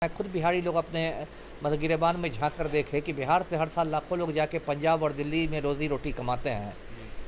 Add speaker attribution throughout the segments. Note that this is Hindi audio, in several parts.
Speaker 1: खुद बिहारी लोग अपने मतलब गिरेबान में झांक कर देखे कि बिहार से हर साल लाखों लोग जाके पंजाब और दिल्ली में रोजी रोटी कमाते हैं।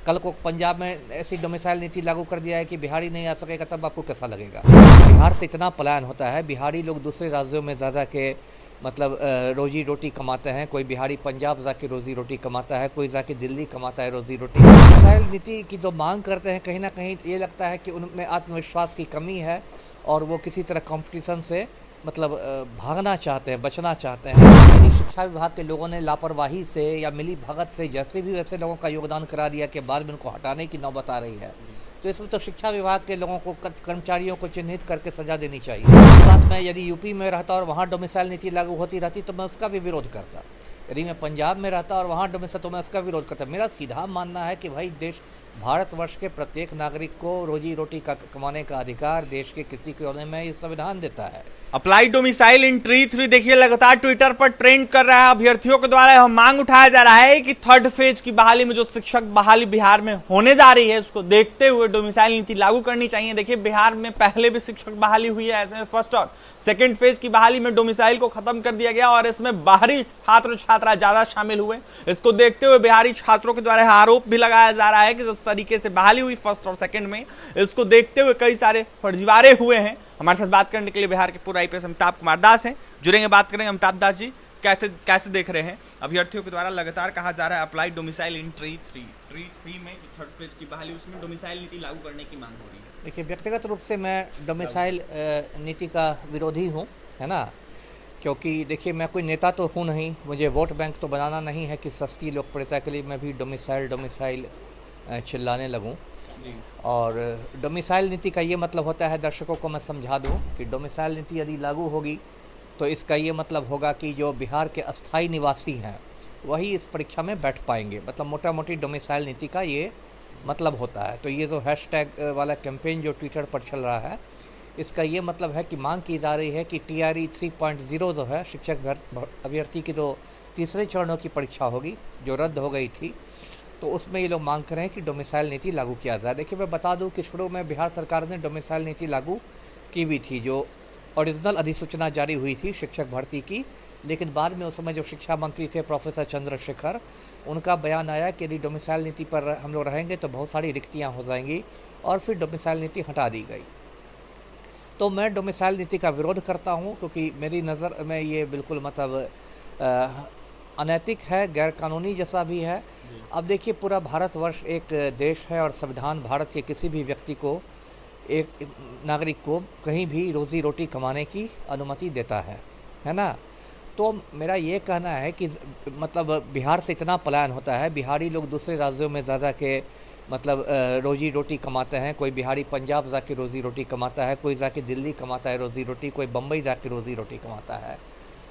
Speaker 1: कल को पंजाब में ऐसी डोमिसाइल नीति लागू कर दिया है कि बिहारी नहीं आ सकेगा, तब आपको कैसा लगेगा। बिहार से इतना पलायन होता है, बिहारी लोग दूसरे राज्यों में ज़्यादा के मतलब रोजी रोटी कमाते हैं। कोई बिहारी पंजाब जाके रोजी रोटी कमाता है, कोई जाके दिल्ली कमाता है रोजी रोटी। डोमिसाइल नीति की जो मांग करते हैं, कहीं ना कहीं ये लगता है कि उनमें आत्मविश्वास की कमी है और वो किसी तरह कंपटीशन से मतलब भागना चाहते हैं, बचना चाहते हैं। यदि शिक्षा विभाग के लोगों ने लापरवाही से या मिली भगत से जैसे भी वैसे लोगों का योगदान करा दिया के बाद में उनको हटाने की नौबत आ रही है, तो इसमें तो शिक्षा विभाग के लोगों को, कर्मचारियों को चिन्हित करके सजा देनी चाहिए। साथ में यदि यूपी में रहता और वहाँ डोमिसाइल नीति लागू होती रहती तो मैं उसका भी विरोध करता। यदि मैं पंजाब में रहता और वहाँ डोमिसाइल, तो मैं उसका विरोध करता। मेरा सीधा मानना है कि भाई देश, भारतवर्ष के प्रत्येक नागरिक को रोजी रोटी का कमाने का अधिकार देश के किसी कोने में ये संविधान देता है।
Speaker 2: अप्लाई डोमिसाइल इन ट्री 3 देखिए लगातार ट्विटर पर ट्रेंड कर रहा है। अभ्यर्थियों के द्वारा यह मांग उठाया जा रहा है कि थर्ड फेज की बहाली में जो शिक्षक बहाली बिहार में होने जा रही है, उसको देखते हुए डोमिसाइल नीति लागू करनी चाहिए। देखिए बिहार में पहले भी शिक्षक बहाली हुई है, ऐसे में फर्स्ट और सेकंड फेज की बहाली में डोमिसाइल को खत्म कर दिया गया और इसमें बाहरी छात्र छात्रा ज्यादा शामिल हुए। इसको देखते हुए बिहारी छात्रों के द्वारा आरोप भी लगाया जा रहा है कि जिस तरीके से बहाली हुई फर्स्ट और सेकंड में, इसको देखते हुए कई सारे फर्जीवाड़े हुए हैं। हमारे साथ बात करने के लिए बिहार के पूर्व आईपीएस अमिताभ कुमार दास हैं, जुड़ेंगे, बात करेंगे। अमिताभ दास जी, कैसे देख रहे हैं अभ्यर्थियों के द्वारा लगातार कहा जा रहा है अप्लाई डोमिसाइल इन ट्री 3 में थर्ड फेज की बहाली, उसमें डोमिसाइल नीति लागू करने की मांग हो रही है।
Speaker 1: देखिए, व्यक्तिगत रूप से मैं डोमिसाइल नीति का विरोधी हूँ, है ना, क्योंकि देखिए मैं कोई नेता तो हूँ नहीं, मुझे वोट बैंक तो बनाना नहीं है कि सस्ती लोकप्रियता के लिए मैं भी डोमिसाइल चिल्लाने लगूँ। और डोमिसाइल नीति का ये मतलब होता है, दर्शकों को मैं समझा दूं कि डोमिसाइल नीति यदि लागू होगी तो इसका ये मतलब होगा कि जो बिहार के अस्थाई निवासी हैं वही इस परीक्षा में बैठ पाएंगे। मतलब मोटा मोटी डोमिसाइल नीति का ये मतलब होता है। तो ये जो हैशटैग वाला कैंपेन जो ट्विटर पर चल रहा है, इसका ये मतलब है कि मांग की जा रही है कि TRE 3.0 जो है, शिक्षक अभ्यर्थी की जो तीसरे चरणों की परीक्षा होगी जो रद्द हो गई थी, तो उसमें ये लोग मांग कर रहे हैं कि डोमिसाइल नीति लागू किया जाए। देखिए मैं बता दूं कि शुरू में बिहार सरकार ने डोमिसाइल नीति लागू की भी थी, जो ओरिजिनल अधिसूचना जारी हुई थी शिक्षक भर्ती की, लेकिन बाद में उस समय जो शिक्षा मंत्री थे प्रोफेसर चंद्रशेखर, उनका बयान आया कि यदि डोमिसाइल नीति पर हम लोग रहेंगे तो बहुत सारी रिक्तियाँ हो जाएंगी, और फिर डोमिसाइल नीति हटा दी गई। तो मैं डोमिसाइल नीति का विरोध करता हूँ, क्योंकि मेरी नज़र में ये बिल्कुल मतलब अनैतिक है, गैर कानूनी जैसा भी है। अब देखिए, पूरा भारतवर्ष एक देश है और संविधान भारत के किसी भी व्यक्ति को, एक नागरिक को कहीं भी रोजी रोटी कमाने की अनुमति देता है ना। तो मेरा ये कहना है कि मतलब बिहार से इतना पलायन होता है, बिहारी लोग दूसरे राज्यों में ज़्यादा के मतलब रोजी रोटी कमाते हैं। कोई बिहारी पंजाब जाके रोजी रोटी कमाता है, कोई जाके दिल्ली कमाता है रोजी रोटी, कोई बम्बई जाके रोजी रोटी कमाता है।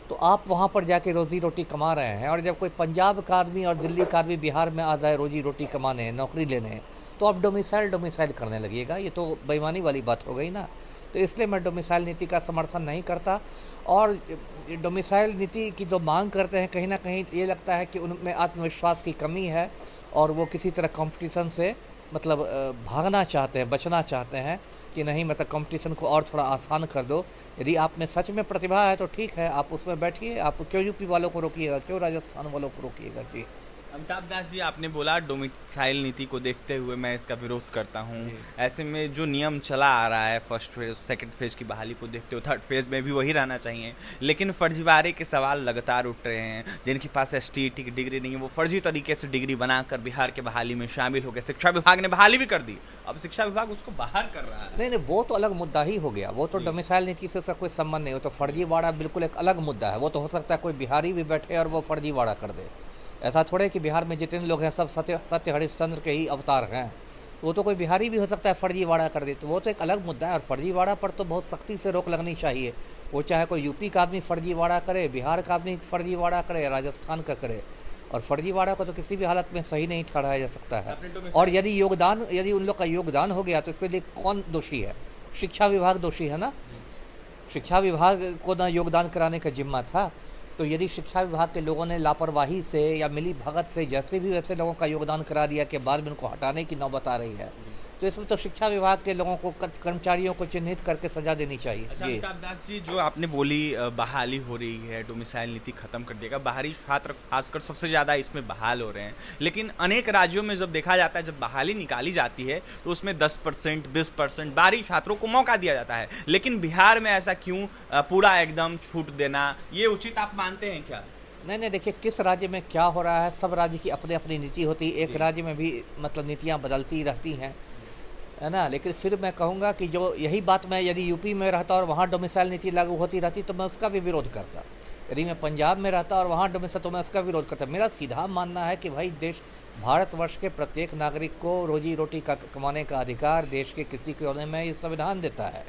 Speaker 1: तो आप वहाँ पर जाके रोजी रोटी कमा रहे हैं, और जब कोई पंजाब का आदमी और दिल्ली का आदमी बिहार में आ जाए रोजी रोटी कमाने, नौकरी लेने, तो आप डोमिसाइल करने लगिएगा। ये तो बेईमानी वाली बात हो गई ना। तो इसलिए मैं डोमिसाइल नीति का समर्थन नहीं करता। और डोमिसाइल नीति की जो मांग करते हैं, कहीं ना कहीं ये लगता है कि उनमें आत्मविश्वास की कमी है और वो किसी तरह कंपटीशन से मतलब भागना चाहते हैं, बचना चाहते हैं कि नहीं, मतलब कंपटीशन को और थोड़ा आसान कर दो। यदि आप में सच में प्रतिभा है तो ठीक है, आप उसमें बैठिए। आप क्यों यूपी वालों को रोकिएगा, क्यों राजस्थान वालों को रोकिएगा? जी
Speaker 2: अमिताभ दास जी, आपने बोला डोमिसाइल नीति को देखते हुए मैं इसका विरोध करता हूं। ऐसे में जो नियम चला आ रहा है फर्स्ट फेज सेकंड फेज की बहाली को देखते हुए थर्ड फेज में भी वही रहना चाहिए, लेकिन फर्जीवाड़े के सवाल लगातार उठ रहे हैं। जिनके पास STET की डिग्री नहीं है, वो फर्जी तरीके से डिग्री बनाकर बिहार के बहाली में शामिल हो गए। शिक्षा विभाग ने बहाली भी कर दी, अब शिक्षा विभाग उसको बाहर कर रहा है।
Speaker 1: नहीं, वो तो अलग मुद्दा ही हो गया। वो तो डोमिसाइल नीति से उसका कोई संबंध नहीं हो। तो फर्जीवाड़ा बिल्कुल एक अलग मुद्दा है। वो तो हो सकता है कोई बिहारी भी बैठे और वो फर्जीवाड़ा कर दे। ऐसा थोड़े कि बिहार में जितने लोग हैं सब सत्य हरिश्चंद्र के ही अवतार हैं। वो तो कोई बिहारी भी हो सकता है फर्जीवाड़ा कर दे, तो वो तो एक अलग मुद्दा है। और फर्जीवाड़ा पर तो बहुत सख्ती से रोक लगनी चाहिए। वो चाहे कोई यूपी का आदमी फर्जीवाड़ा करे, बिहार का आदमी फर्जीवाड़ा करे, राजस्थान का करे, और फर्जीवाड़ा को तो किसी भी हालत में सही नहीं ठहराया जा सकता है। और यदि उन लोग का योगदान हो गया तो इसके लिए कौन दोषी है? शिक्षा विभाग दोषी है ना। शिक्षा विभाग को ना योगदान कराने का जिम्मा था। तो यदि शिक्षा विभाग के लोगों ने लापरवाही से या मिली भगत से जैसे भी वैसे लोगों का योगदान करा दिया के बाद में उनको हटाने की नौबत आ रही है, तो इसमें तो शिक्षा विभाग के लोगों को, कर्मचारियों को चिन्हित करके सजा देनी चाहिए।
Speaker 2: अच्छा
Speaker 1: जी।
Speaker 2: अमिताभ दास जी, जो आपने बोली बहाली हो रही है, डोमिसाइल नीति खत्म कर देगा, बाहरी छात्र खासकर सबसे ज़्यादा इसमें बहाल हो रहे हैं, लेकिन अनेक राज्यों में जब देखा जाता है, जब बहाली निकाली जाती है तो उसमें 10%, 20% बाहरी छात्रों को मौका दिया जाता है, लेकिन बिहार में ऐसा क्यों पूरा एकदम छूट देना, ये उचित आप मानते हैं क्या?
Speaker 1: नहीं, देखिए किस राज्य में क्या हो रहा है, सब राज्य की अपनी अपनी नीति होती है, एक राज्य में भी मतलब नीतियाँ बदलती रहती हैं, है ना। लेकिन फिर मैं कहूँगा कि जो यही बात मैं यदि यूपी में रहता और वहाँ डोमिसाइल नीति लागू होती रहती तो मैं उसका भी विरोध करता। यदि मैं पंजाब में रहता और वहाँ डोमिसाइल, तो मैं उसका विरोध करता। मेरा सीधा मानना है कि भाई भारतवर्ष के प्रत्येक नागरिक को रोजी रोटी का कमाने का अधिकार देश के किसी कोने में ये संविधान देता है।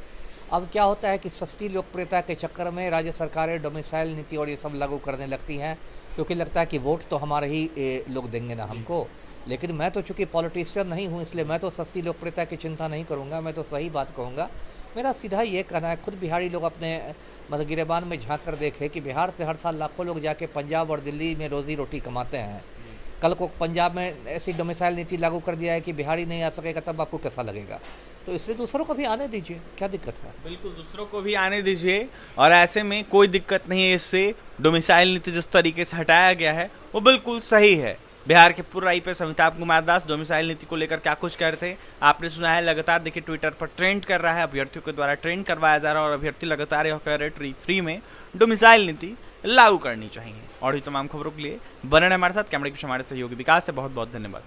Speaker 1: अब क्या होता है कि सस्ती लोकप्रियता के चक्कर में राज्य सरकारें डोमिसाइल नीति और ये सब लागू करने लगती हैं, क्योंकि लगता है कि वोट तो हमारे ही लोग देंगे ना हमको। लेकिन मैं तो चूंकि पॉलिटिशियन नहीं हूँ, इसलिए मैं तो सस्ती लोकप्रियता की चिंता नहीं करूँगा, मैं तो सही बात कहूँगा। मेरा सीधा ये कहना है, खुद बिहारी लोग अपने मतलब गिरेबान में झांक कर देखे कि बिहार से हर साल लाखों लोग जाके पंजाब और दिल्ली में रोजी रोटी कमाते हैं। कल को पंजाब में ऐसी डोमिसाइल नीति लागू कर दिया है कि बिहारी नहीं आ सकेगा, तब आपको कैसा लगेगा? तो इसलिए दूसरों को भी आने दीजिए, क्या दिक्कत है?
Speaker 2: बिल्कुल, दूसरों को भी आने दीजिए, और ऐसे में कोई दिक्कत नहीं है। इससे डोमिसाइल नीति जिस तरीके से हटाया गया है वो बिल्कुल सही है। बिहार के पूर्व आईपीएस अमिताभ कुमार दास डोमिसाइल नीति को लेकर क्या कुछ कह रहे थे आपने सुना है। लगातार देखिए ट्विटर पर ट्रेंड कर रहा है, अभ्यर्थियों के द्वारा ट्रेंड करवाया जा रहा है, और अभ्यर्थी लगातार यह कह रहे ट्री 3 में डोमिसाइल नीति लागू करनी चाहिए। और भी तमाम खबरों के लिए बने रहें हमारे साथ। कैमरे के पीछे हमारे सहयोगी विकास से बहुत बहुत धन्यवाद।